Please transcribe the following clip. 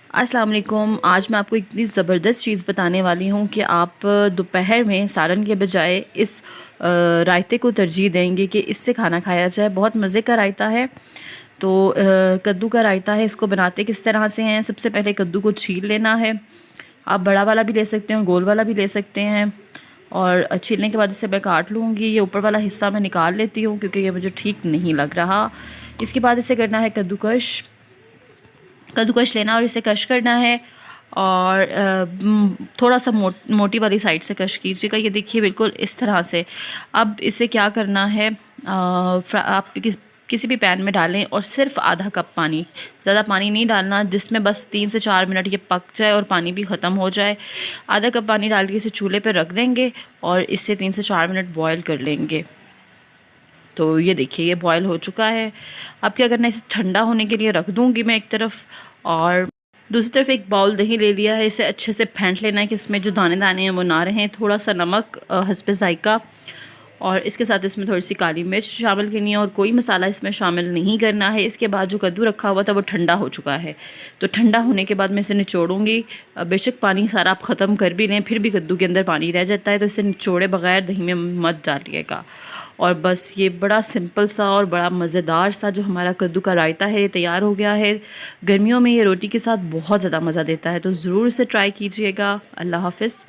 अस्सलाम वालेकुम। आज मैं आपको इतनी ज़बरदस्त चीज़ बताने वाली हूँ कि आप दोपहर में सालन के बजाय इस रायते को तरजीह देंगे कि इससे खाना खाया जाए। बहुत मज़े का रायता है। तो कद्दू का रायता है। इसको बनाते किस तरह से हैं? सबसे पहले कद्दू को छील लेना है। आप बड़ा वाला भी ले सकते हैं, गोल वाला भी ले सकते हैं। और छीलने के बाद इसे मैं काट लूँगी। ये ऊपर वाला हिस्सा मैं निकाल लेती हूँ क्योंकि ये मुझे ठीक नहीं लग रहा। इसके बाद इसे करना है कद्दूकश। कद्दूकश लेना और इसे कश करना है। और थोड़ा सा मोटी वाली साइड से कश कीजिएगा। ये देखिए बिल्कुल इस तरह से। अब इसे क्या करना है, आप किसी भी पैन में डालें और सिर्फ आधा कप पानी, ज़्यादा पानी नहीं डालना, जिसमें बस 3 से 4 मिनट ये पक जाए और पानी भी ख़त्म हो जाए। आधा कप पानी डाल के इसे चूल्हे पर रख देंगे और इससे 3 से 4 मिनट बॉयल कर लेंगे। तो ये देखिए ये बॉयल हो चुका है। अब क्या करना है, इसे ठंडा होने के लिए रख दूँगी मैं एक तरफ। और दूसरी तरफ एक बाउल दही ले लिया है। इसे अच्छे से फेंट लेना है कि इसमें जो दाने दाने हैं वो ना रहें। थोड़ा सा नमक हस्बे ज़ायक़ा, और इसके साथ इसमें थोड़ी सी काली मिर्च शामिल करनी है और कोई मसाला इसमें शामिल नहीं करना है। इसके बाद जो कद्दू रखा हुआ था वो ठंडा हो चुका है। तो ठंडा होने के बाद मैं इसे निचोड़ूंगी। बेशक पानी सारा आप ख़त्म कर भी लें फिर भी कद्दू के अंदर पानी रह जाता है, तो इसे निचोड़े बगैर दही में मत डालिएगा। और बस ये बड़ा सिंपल सा और बड़ा मज़ेदार सा जो हमारा कद्दू का रायता है ये तैयार हो गया है। गर्मियों में ये रोटी के साथ बहुत ज़्यादा मज़ा देता है, तो ज़रूर इसे ट्राई कीजिएगा। अल्लाह हाफ़िज़।